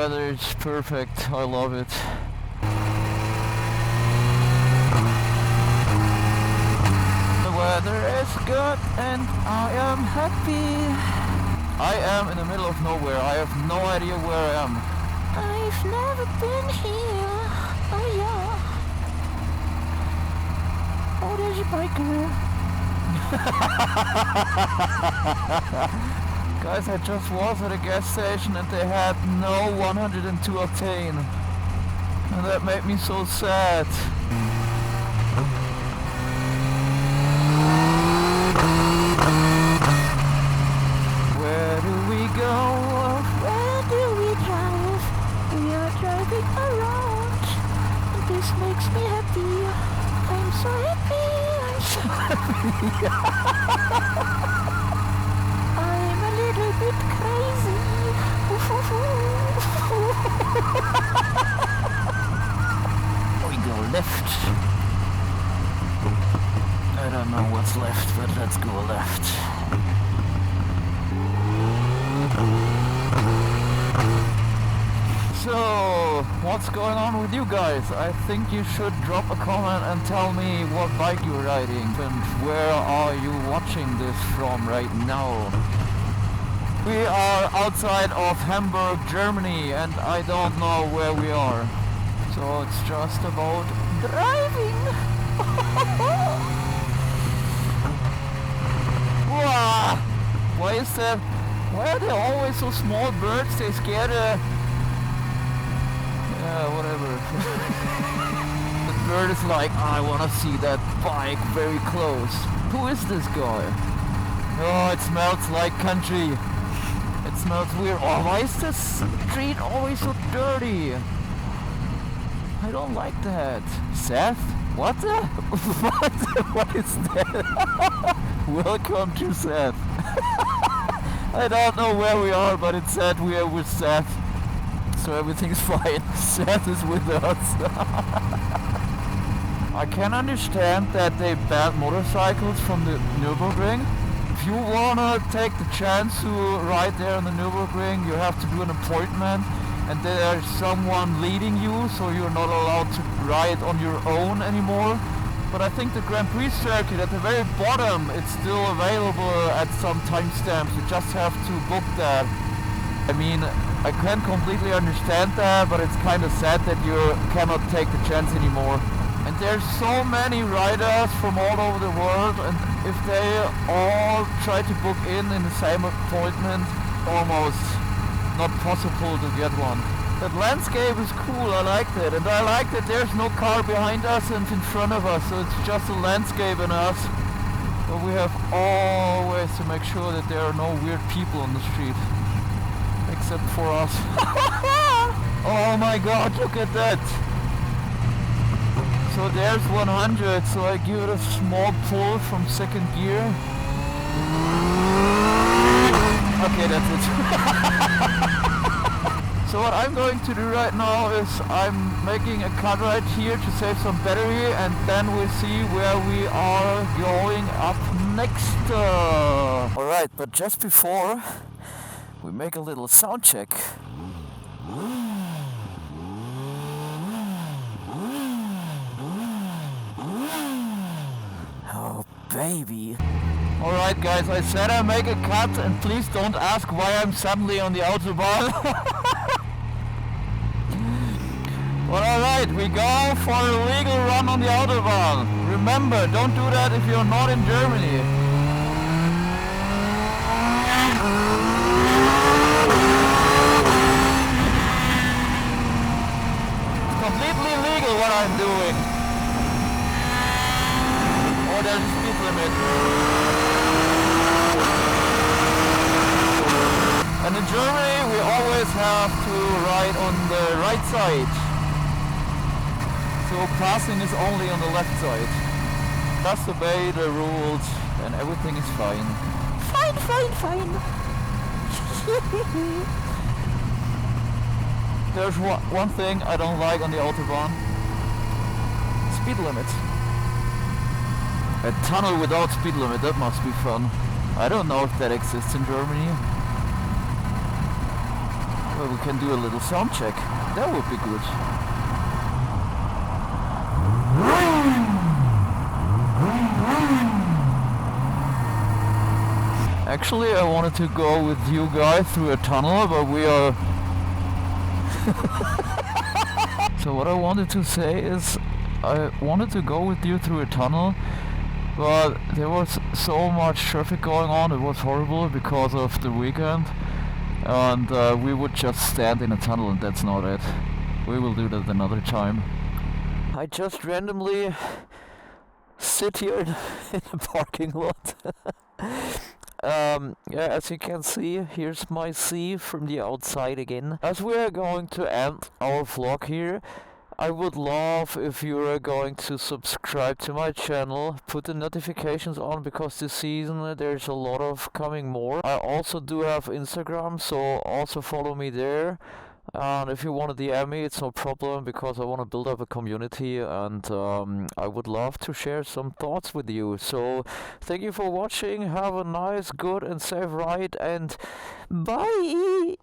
weather is perfect. I love it. The weather is good and I am happy. I am in the middle of nowhere. I have no idea where I am. I've never been here. Oh yeah. Oh, there's a biker. Guys, I just was at a gas station and they had no 102 octane. And that made me so sad. Where do we go? Where do we drive? We are driving around. And this makes me happy. I'm so happy. I'm so happy. I'm a little bit crazy. We go left. I don't know what's left, but let's go left. So, what's going on with you guys? I think you should drop a comment and tell me what bike you're riding and where are you watching this from right now. We are outside of Hamburg, Germany, and I don't know where we are. So it's just about driving. Wow. Why is that? Why are there always so small birds? They scare the... Yeah, whatever. The bird is like, I want to see that bike very close. Who is this guy? Oh, it smells like country. It smells weird. Oh, why is this street always so dirty? I don't like that. Seth? What the? What is that? Welcome to Seth. I don't know where we are, but it said we are with Seth. So everything's fine. Seth is with us. I can understand that they banned motorcycles from the Nurburgring. If you wanna take the chance to ride there on the Nurburgring, you have to do an appointment and there's someone leading you, so you're not allowed to ride on your own anymore. But I think the Grand Prix circuit at the very bottom, it's still available at some timestamps. You just have to book that. I mean, I can completely understand that, but it's kind of sad that you cannot take the chance anymore. And there's so many riders from all over the world, and if they all try to book in the same appointment, almost not possible to get one. That landscape is cool, I like that. And I like that there's no car behind us and in front of us, so it's just a landscape and us. But we have always to make sure that there are no weird people on the street. Except for us. Oh my god, look at that! So there's 100, so I give it a small pull from second gear. Okay, that's it. So what I'm going to do right now is I'm making a cut right here to save some battery, and then we'll see where we are going up next. Alright, but just before we make a little sound check. Oh baby. Alright guys, I said I make a cut, and please don't ask why I'm suddenly on the Autobahn. But alright, we go for a legal run on the Autobahn. Remember, don't do that if you're not in Germany. It's completely legal what I'm doing. Oh, there's a speed limit. And in Germany we always have to ride on the right side. So passing is only on the left side. Just obey the rules and everything is fine. Fine, fine, fine. There's one thing I don't like on the Autobahn. Speed limit. A tunnel without speed limit, that must be fun. I don't know if that exists in Germany. Well, we can do a little sound check. That would be good. Actually, I wanted to go with you guys through a tunnel, but we are... So what I wanted to say is, I wanted to go with you through a tunnel, but there was so much traffic going on, it was horrible because of the weekend, and we would just stand in a tunnel, and that's not it. We will do that another time. I just randomly sit here in the parking lot. Yeah, as you can see, here's my sea from the outside again. As we are going to end our vlog here, I would love if you are going to subscribe to my channel, put the notifications on, because this season there's a lot of coming more. I also do have Instagram, so also follow me there. And if you want to DM me, it's no problem, because I want to build up a community, and I would love to share some thoughts with you. So thank you for watching, have a nice, good and safe ride, and bye!